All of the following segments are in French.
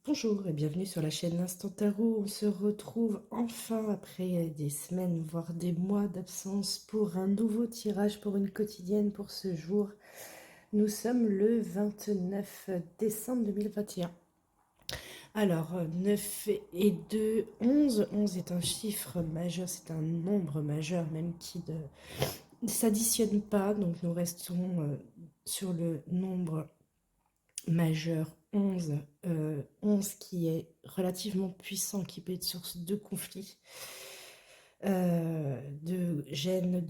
Bonjour et bienvenue sur la chaîne Instant Tarot. On se retrouve enfin après des semaines, voire des mois d'absence pour un nouveau tirage pour une quotidienne pour ce jour. Nous sommes le 29 décembre 2021. Alors, 9 et 2, 11. 11 est un chiffre majeur, c'est un nombre majeur même qui ne s'additionne pas. Donc nous restons sur le nombre majeur 11, 11 qui est relativement puissant, qui peut être source de conflits, de gêne,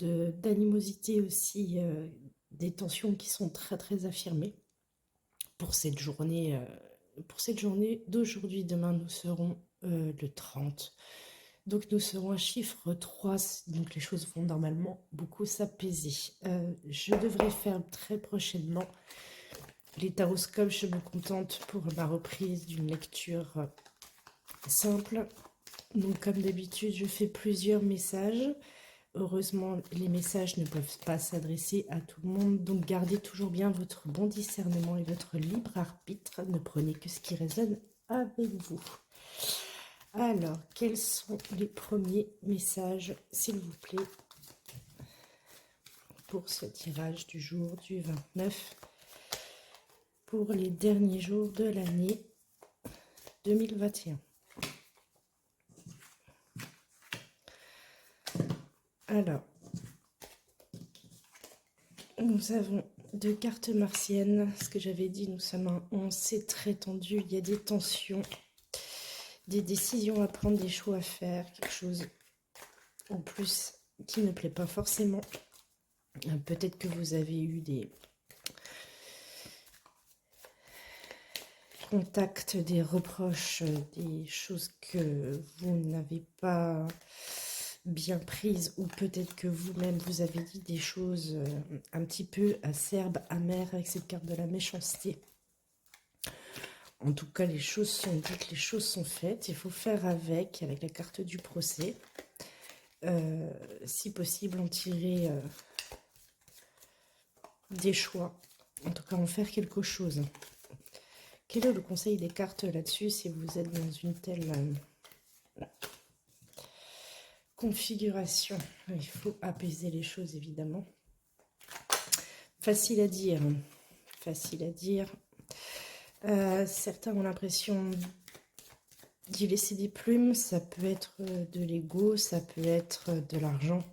d'animosité aussi, des tensions qui sont très très affirmées. Pour cette journée d'aujourd'hui, demain nous serons le 30. Donc nous serons un chiffre 3, donc les choses vont normalement beaucoup s'apaiser. Je devrais faire très prochainement les taroscopes. Je me contente pour ma reprise d'une lecture simple. Donc comme d'habitude, je fais plusieurs messages. Heureusement, les messages ne peuvent pas s'adresser à tout le monde. Donc gardez toujours bien votre bon discernement et votre libre arbitre. Ne prenez que ce qui résonne avec vous. Alors, quels sont les premiers messages, s'il vous plaît, pour ce tirage du jour du 29, pour les derniers jours de l'année 2021? Alors, nous avons deux cartes martiennes. Ce que j'avais dit, nous sommes un 11, c'est très tendu. Il y a des tensions, des décisions à prendre, des choix à faire, quelque chose en plus qui ne plaît pas forcément. Peut-être que vous avez eu des contacts, des reproches, des choses que vous n'avez pas bien prises, ou peut-être que vous-même vous avez dit des choses un petit peu acerbes, amères avec cette carte de la méchanceté. En tout cas, les choses sont dites, les choses sont faites. Il faut faire avec la carte du procès. Si possible, en tirer des choix. En tout cas, en faire quelque chose. Quel est le conseil des cartes là-dessus si vous êtes dans une telle configuration? Il faut apaiser les choses, évidemment. Facile à dire. Facile à dire. Certains ont l'impression d'y laisser des plumes. Ça peut être de l'ego, ça peut être de l'argent.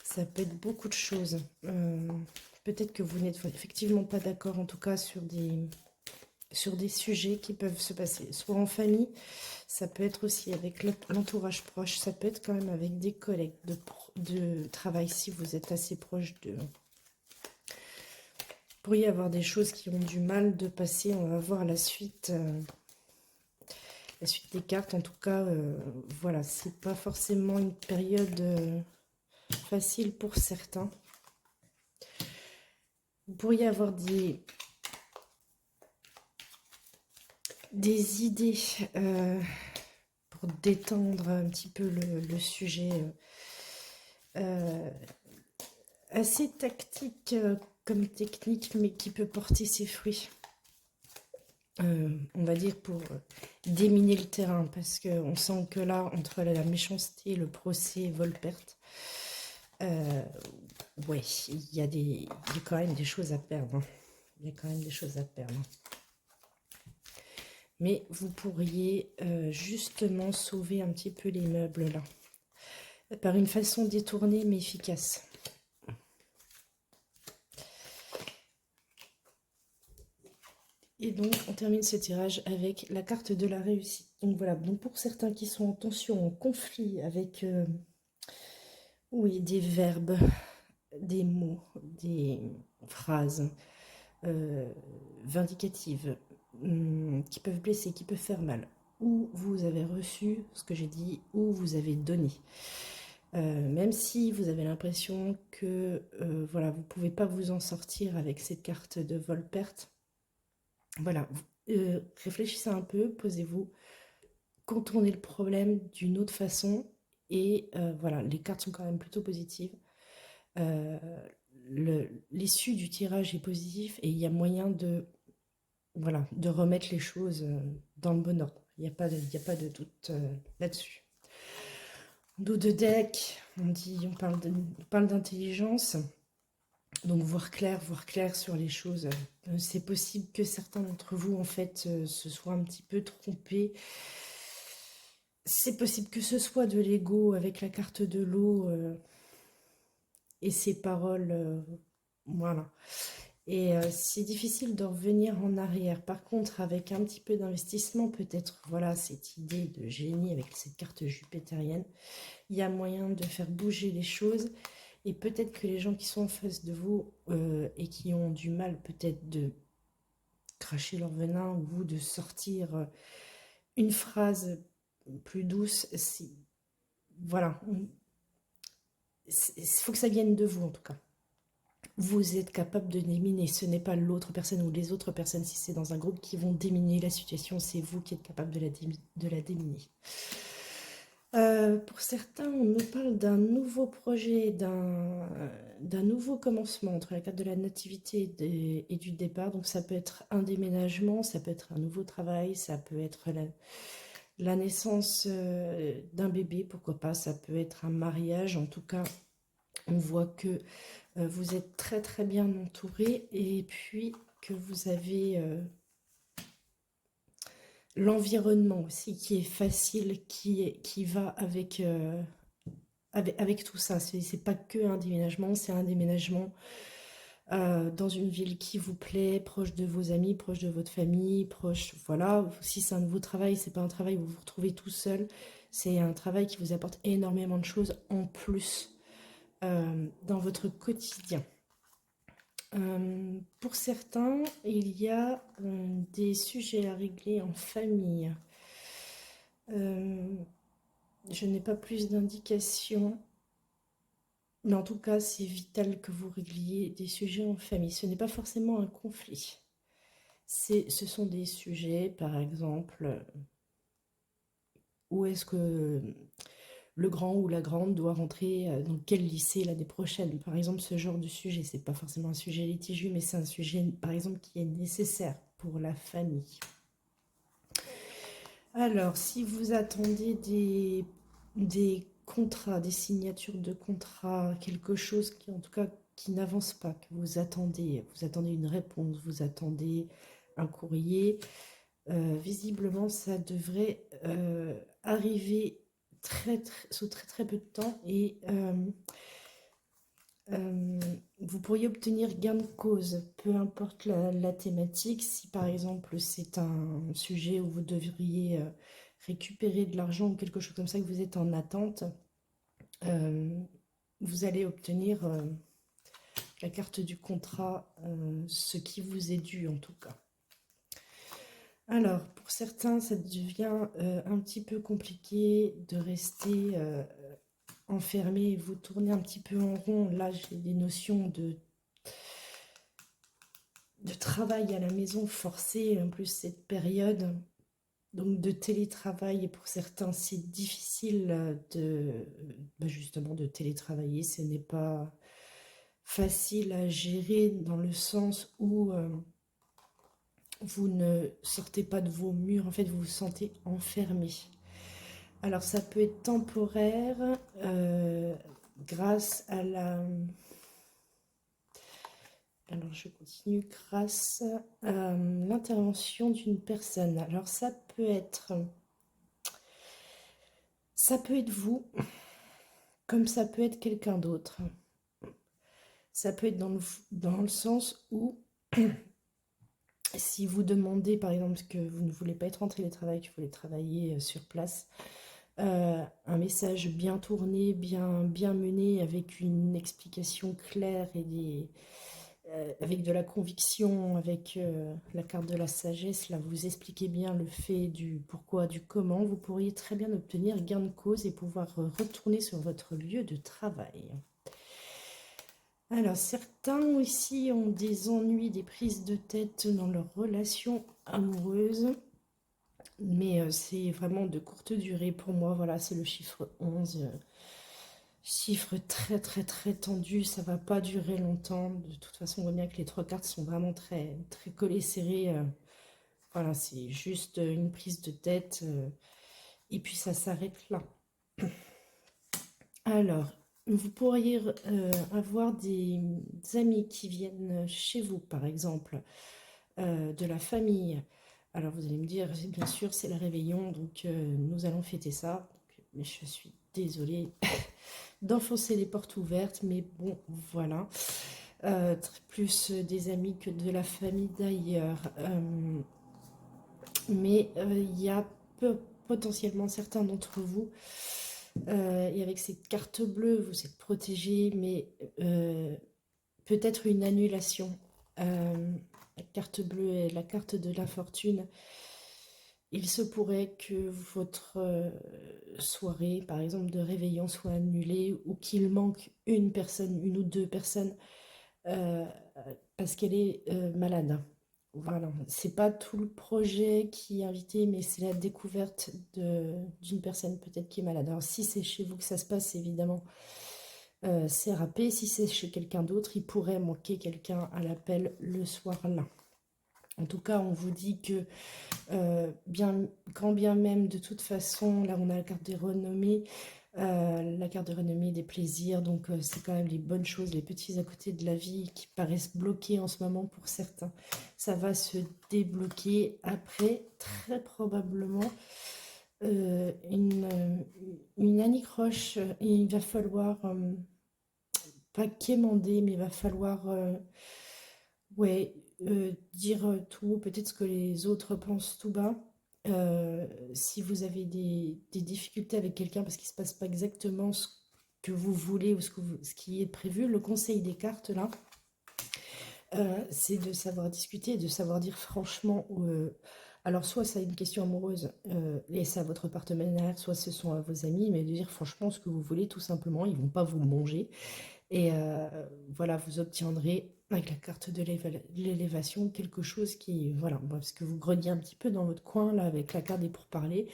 Ça peut être beaucoup de choses. Peut-être que vous n'êtes effectivement pas d'accord, en tout cas sur des sujets qui peuvent se passer, soit en famille, ça peut être aussi avec l'entourage proche, ça peut être quand même avec des collègues de travail si vous êtes assez proche de... Vous pourriez avoir des choses qui ont du mal de passer. On va voir la suite des cartes. En tout cas, voilà, c'est pas forcément une période facile pour certains. Vous pourriez avoir des idées pour détendre un petit peu le sujet, assez tactique comme technique, mais qui peut porter ses fruits. On va dire pour déminer le terrain, parce qu'on sent que là, entre la méchanceté, le procès, vol-perte, ouais, il y a quand même des choses à perdre. Hein. Il y a quand même des choses à perdre. Mais vous pourriez justement sauver un petit peu les meubles là, par une façon détournée mais efficace. Et donc, on termine ce tirage avec la carte de la réussite. Donc voilà, donc pour certains qui sont en tension, en conflit avec, oui, des verbes, des mots, des phrases vindicatives, qui peuvent blesser, qui peuvent faire mal, ou vous avez reçu ce que j'ai dit, ou vous avez donné. Même si vous avez l'impression que voilà, vous ne pouvez pas vous en sortir avec cette carte de vol-perte, voilà, réfléchissez un peu, posez-vous, contournez le problème d'une autre façon, et voilà, les cartes sont quand même plutôt positives. L'issue du tirage est positif et il y a moyen de voilà, de remettre les choses dans le bon ordre. Il n'y a pas de doute là-dessus. Dos de deck, on parle d'intelligence. Donc voir clair sur les choses. C'est possible que certains d'entre vous, en fait, se soient un petit peu trompés. C'est possible que ce soit de l'ego avec la carte de l'eau et ses paroles. Voilà. Et c'est difficile de revenir en arrière. Par contre, avec un petit peu d'investissement, peut-être, voilà, cette idée de génie avec cette carte jupitérienne, il y a moyen de faire bouger les choses. Et peut-être que les gens qui sont en face de vous et qui ont du mal peut-être de cracher leur venin ou de sortir une phrase plus douce, voilà, il faut que ça vienne de vous en tout cas. Vous êtes capable de déminer, ce n'est pas l'autre personne ou les autres personnes, si c'est dans un groupe, qui vont déminer la situation, c'est vous qui êtes capable de la déminer. Pour certains, on nous parle d'un nouveau projet, d'un nouveau commencement entre la carte de la nativité et du départ. Donc ça peut être un déménagement, ça peut être un nouveau travail, ça peut être la naissance d'un bébé, pourquoi pas, ça peut être un mariage. En tout cas, on voit que vous êtes très très bien entouré et puis que vous avez l'environnement aussi qui est facile, qui va avec tout ça. C'est pas que un déménagement, c'est un déménagement dans une ville qui vous plaît, proche de vos amis, proche de votre famille, proche, voilà. Si c'est un nouveau travail, c'est pas un travail où vous vous retrouvez tout seul, c'est un travail qui vous apporte énormément de choses en plus dans votre quotidien. Pour certains, il y a des sujets à régler en famille. Je n'ai pas plus d'indications, mais en tout cas, c'est vital que vous régliez des sujets en famille. Ce n'est pas forcément un conflit. Ce sont des sujets, par exemple, où est-ce que le grand ou la grande doit rentrer dans quel lycée l'année prochaine. Par exemple, ce genre de sujet, c'est pas forcément un sujet litigieux, mais c'est un sujet, par exemple, qui est nécessaire pour la famille. Alors, si vous attendez des contrats, des signatures de contrats, quelque chose qui, en tout cas, qui n'avance pas, que vous attendez une réponse, vous attendez un courrier, visiblement, ça devrait arriver sous très très peu de temps et vous pourriez obtenir gain de cause, peu importe la thématique. Si par exemple c'est un sujet où vous devriez récupérer de l'argent ou quelque chose comme ça, que vous êtes en attente, euh, vous allez obtenir la carte du contrat, ce qui vous est dû en tout cas. Alors, pour certains, ça devient un petit peu compliqué de rester enfermé, vous tournez un petit peu en rond. Là, j'ai des notions de travail à la maison forcé, en plus cette période, donc de télétravail, et pour certains c'est difficile justement de télétravailler, ce n'est pas facile à gérer dans le sens où vous ne sortez pas de vos murs, en fait vous vous sentez enfermé. Alors ça peut être temporaire grâce à la... Alors, je continue grâce à l'intervention d'une personne. Alors, ça peut être vous, comme ça peut être quelqu'un d'autre. Ça peut être dans le sens où, si vous demandez, par exemple, que vous ne voulez pas être en télétravail, que vous voulez travailler sur place, un message bien tourné, bien mené, avec une explication claire et avec de la conviction, avec la carte de la sagesse, là vous expliquez bien le fait du pourquoi, du comment, vous pourriez très bien obtenir gain de cause et pouvoir retourner sur votre lieu de travail. Alors certains aussi ont des ennuis, des prises de tête dans leur relation amoureuse, mais c'est vraiment de courte durée pour moi. Voilà, c'est le chiffre 11. Chiffre très très très tendu, ça va pas durer longtemps. De toute façon, on voit bien que les trois cartes sont vraiment très très collées, serrées. Voilà, c'est juste une prise de tête et puis ça s'arrête là. Alors, vous pourriez avoir des amis qui viennent chez vous, par exemple, de la famille. Alors, vous allez me dire, bien sûr, c'est le réveillon, donc nous allons fêter ça. Mais je suis désolée d'enfoncer les portes ouvertes, mais bon, voilà. Plus des amis que de la famille d'ailleurs. Mais il y a potentiellement certains d'entre vous, et avec cette carte bleue, vous êtes protégés, mais peut-être une annulation. La carte bleue est la carte de la fortune. Il se pourrait que votre soirée, par exemple, de réveillon soit annulée ou qu'il manque une personne, une ou deux personnes, euh, parce qu'elle est malade. Voilà, c'est pas tout le projet qui est invité, mais c'est la découverte d'une personne peut-être qui est malade. Alors si c'est chez vous que ça se passe, évidemment, c'est râpé. Si c'est chez quelqu'un d'autre, il pourrait manquer quelqu'un à l'appel le soir-là. En tout cas, on vous dit que quand bien même, de toute façon, là on a la carte des renommées, la carte de renommée des plaisirs, donc c'est quand même les bonnes choses, les petits à côté de la vie qui paraissent bloqués en ce moment pour certains. Ça va se débloquer après, très probablement, une anicroche. Et il va falloir, pas quémander, mais il va falloir, ouais, dire tout haut, peut-être ce que les autres pensent tout bas. Si vous avez des difficultés avec quelqu'un parce qu'il ne se passe pas exactement ce que vous voulez ou ce qui est prévu, le conseil des cartes là, c'est de savoir discuter, de savoir dire franchement. Alors soit c'est une question amoureuse et c'est à votre partenaire, soit ce sont à vos amis, mais de dire franchement ce que vous voulez tout simplement, ils vont pas vous manger. Et voilà, vous obtiendrez avec la carte de l'élévation quelque chose qui, voilà, parce que vous greniez un petit peu dans votre coin là avec la carte des pourparlers,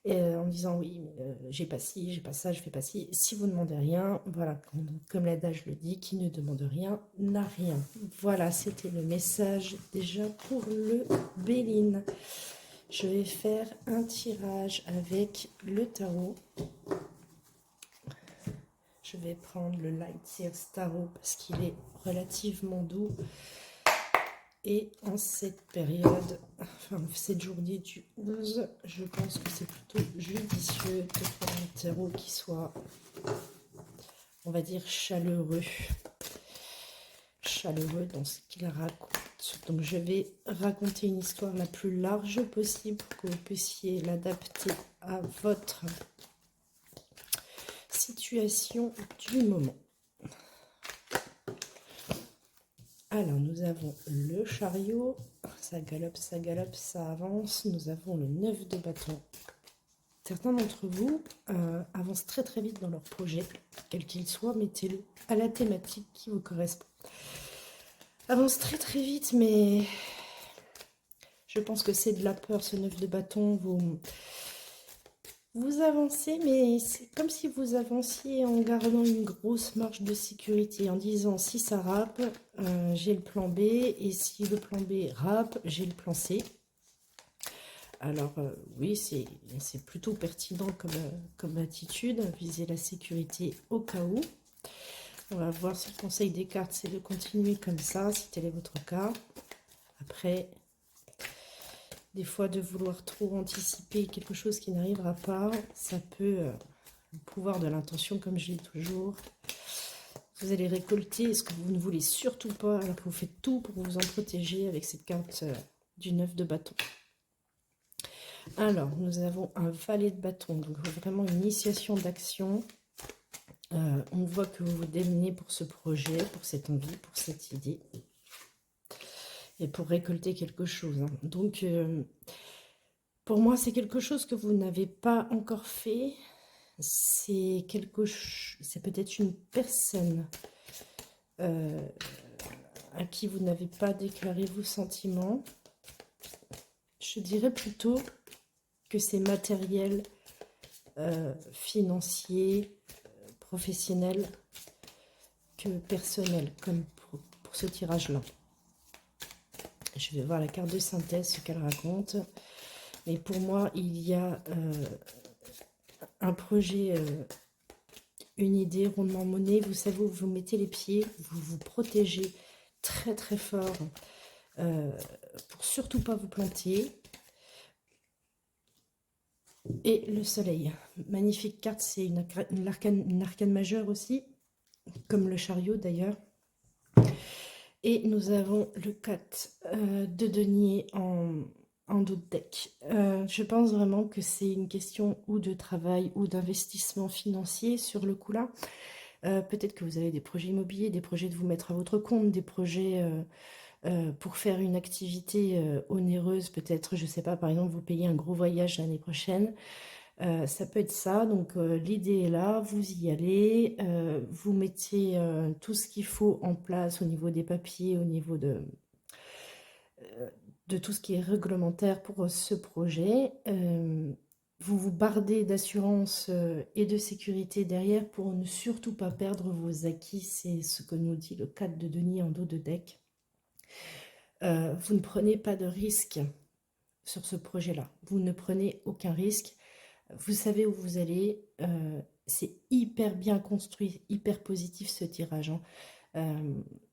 en disant oui, mais j'ai pas ci, j'ai pas ça, je fais pas ci. Si vous ne demandez rien, voilà, comme l'adage le dit, qui ne demande rien n'a rien. Voilà, c'était le message déjà pour le Béline. Je vais faire un tirage avec le tarot. Je vais prendre le Light Years Tarot parce qu'il est relativement doux. Et en cette période, enfin cette journée du 11, je pense que c'est plutôt judicieux de prendre un tarot qui soit, on va dire, chaleureux. Chaleureux dans ce qu'il raconte. Donc je vais raconter une histoire la plus large possible pour que vous puissiez l'adapter à votre situation du moment. Alors, nous avons le chariot, ça galope, ça avance. Nous avons le 9 de bâton. Certains d'entre vous avancent très très vite dans leur projet, quel qu'il soit, mettez-le à la thématique qui vous correspond. Avance très très vite, mais je pense que c'est de la peur, ce 9 de bâton. Vous avancez, mais c'est comme si vous avanciez en gardant une grosse marge de sécurité, en disant si ça râpe, j'ai le plan B, et si le plan B râpe, j'ai le plan C. Alors oui, c'est plutôt pertinent comme attitude, viser la sécurité au cas où. On va voir si le conseil des cartes, c'est de continuer comme ça, si tel est votre cas. Après, des fois, de vouloir trop anticiper quelque chose qui n'arrivera pas, ça peut, le pouvoir de l'intention, comme je dis toujours, vous allez récolter ce que vous ne voulez surtout pas, alors que vous faites tout pour vous en protéger avec cette carte du 9 de bâton. Alors, nous avons un valet de bâton, donc vraiment une initiation d'action. On voit que vous vous démenez pour ce projet, pour cette envie, pour cette idée. Et pour récolter quelque chose. Donc, pour moi, c'est quelque chose que vous n'avez pas encore fait. C'est peut-être une personne à qui vous n'avez pas déclaré vos sentiments. Je dirais plutôt que c'est matériel, financier, professionnel que personnel, comme pour ce tirage-là. Je vais voir la carte de synthèse, ce qu'elle raconte. Mais pour moi, il y a un projet, une idée rondement menée. Vous savez où vous mettez les pieds, vous vous protégez très très fort pour surtout pas vous planter. Et le soleil, magnifique carte, c'est une arcane majeure aussi, comme le chariot d'ailleurs. Et nous avons le 4 de denier en dos de deck. Je pense vraiment que c'est une question ou de travail ou d'investissement financier sur le coup là. Peut-être que vous avez des projets immobiliers, des projets de vous mettre à votre compte, des projets pour faire une activité onéreuse, peut-être, je sais pas, par exemple, vous payez un gros voyage l'année prochaine. Ça peut être ça, donc l'idée est là, vous y allez, vous mettez tout ce qu'il faut en place au niveau des papiers, au niveau de tout ce qui est réglementaire pour ce projet. Vous vous bardez d'assurance et de sécurité derrière pour ne surtout pas perdre vos acquis, c'est ce que nous dit le 4 de denier en dos de deck. Vous ne prenez pas de risque sur ce projet-là, vous ne prenez aucun risque. Vous savez où vous allez, c'est hyper bien construit, hyper positif ce tirage, hein.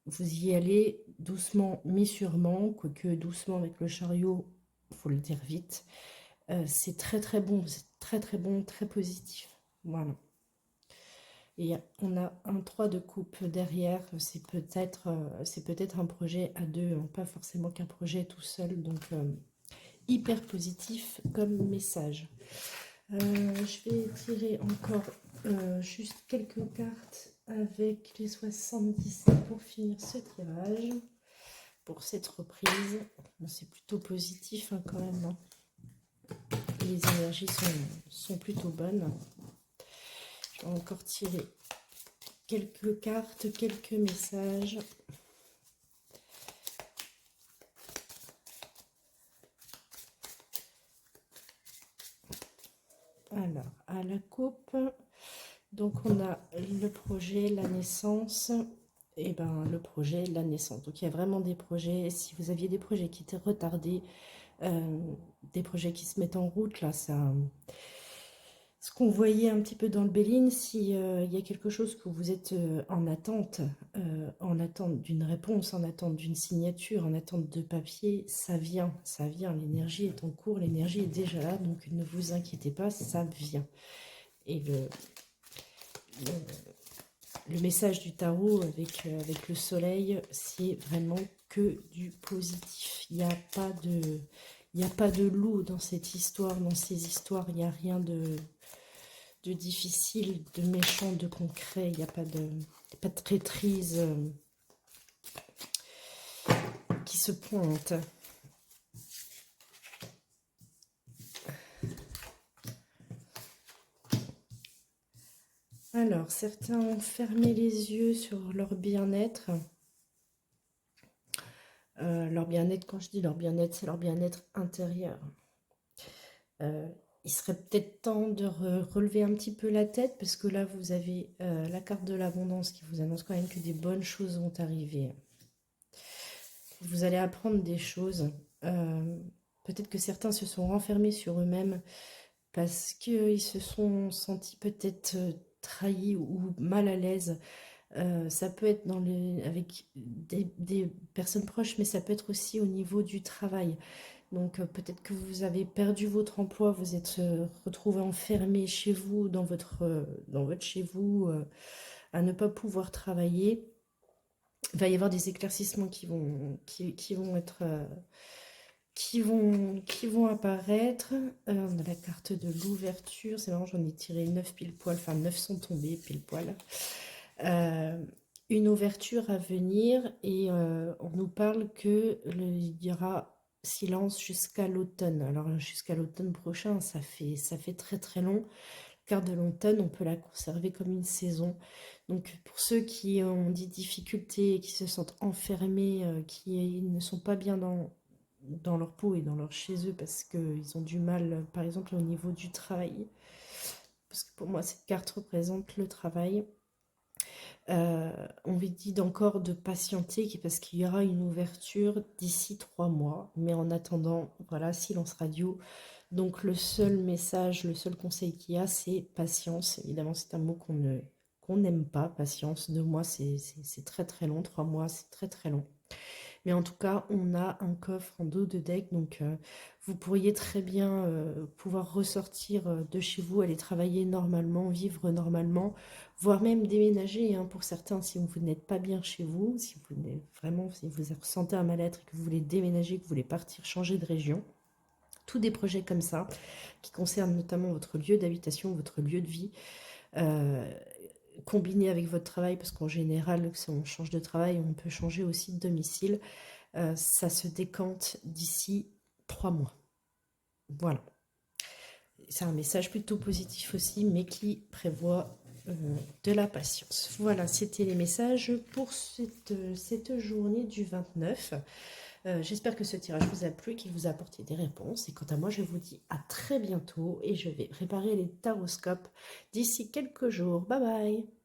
Vous y allez doucement mais sûrement, quoique doucement avec le chariot, faut le dire vite. C'est très très bon, c'est très très bon, très positif. Voilà. Et on a un 3 de coupe derrière, c'est peut-être un projet à deux, hein, pas forcément qu'un projet tout seul, donc hyper positif comme message. Je vais tirer encore juste quelques cartes avec les 77 pour finir ce tirage, pour cette reprise. Bon, c'est plutôt positif hein, quand même, hein. Les énergies sont plutôt bonnes. Je vais encore tirer quelques cartes, quelques messages. Alors, à la coupe, donc on a le projet, la naissance, et ben le projet, la naissance. Donc il y a vraiment des projets, si vous aviez des projets qui étaient retardés, des projets qui se mettent en route, là, ça... Ce qu'on voyait un petit peu dans le Béline, si il y a quelque chose que vous êtes en attente d'une réponse, en attente d'une signature, en attente de papier, ça vient, l'énergie est en cours, l'énergie est déjà là, donc ne vous inquiétez pas, ça vient. Et le message du tarot avec le soleil, c'est vraiment que du positif. Il n'y a pas de loup dans cette histoire, dans ces histoires, il n'y a rien de difficile, de méchant, de concret, il n'y a pas de traîtrise qui se pointe. Alors, certains ont fermé les yeux sur leur bien-être. Leur bien-être, quand je dis leur bien-être, c'est leur bien-être intérieur. Il serait peut-être temps de relever un petit peu la tête, parce que là, vous avez la carte de l'abondance qui vous annonce quand même que des bonnes choses vont arriver. Vous allez apprendre des choses. Peut-être que certains se sont renfermés sur eux-mêmes parce qu'ils se sont sentis peut-être trahis ou mal à l'aise. Ça peut être avec des personnes proches, mais ça peut être aussi au niveau du travail. Donc peut-être que vous avez perdu votre emploi, vous êtes retrouvé enfermé chez vous, dans votre chez vous, à ne pas pouvoir travailler. Il va y avoir des éclaircissements qui vont être... qui vont apparaître. On a la carte de l'ouverture. C'est marrant, j'en ai tiré 9 pile poil. Enfin, 9 sont tombés pile poil. Une ouverture à venir. Et on nous parle il y aura silence jusqu'à l'automne. Alors, jusqu'à l'automne prochain, ça fait très très long. La carte de l'automne, on peut la conserver comme une saison. Donc, pour ceux qui ont des difficultés, qui se sentent enfermés, qui ne sont pas bien dans leur peau et dans leur chez eux parce qu'ils ont du mal, par exemple au niveau du travail, parce que pour moi cette carte représente le travail. On vous dit encore de patienter parce qu'il y aura une ouverture d'ici 3 mois. Mais en attendant, voilà, silence radio. Donc le seul message, le seul conseil qu'il y a, c'est patience. Évidemment, c'est un mot qu'on n'aime pas, patience. 2 mois, c'est très très long. 3 mois, c'est très très long. Mais en tout cas, on a un coffre en dos de deck, donc vous pourriez très bien pouvoir ressortir de chez vous, aller travailler normalement, vivre normalement, voire même déménager, hein, pour certains, si vous n'êtes pas bien chez vous, si vous vraiment, si vous ressentez un mal-être et que vous voulez déménager, que vous voulez partir, changer de région. Tous des projets comme ça, qui concernent notamment votre lieu d'habitation, votre lieu de vie, euh, combiné avec votre travail, parce qu'en général, si on change de travail, on peut changer aussi de domicile. Ça se décante d'ici 3 mois. Voilà. C'est un message plutôt positif aussi, mais qui prévoit de la patience. Voilà, c'était les messages pour cette journée du 29. J'espère que ce tirage vous a plu, qu'il vous a apporté des réponses. Et quant à moi, je vous dis à très bientôt et je vais préparer les taroscopes d'ici quelques jours. Bye bye!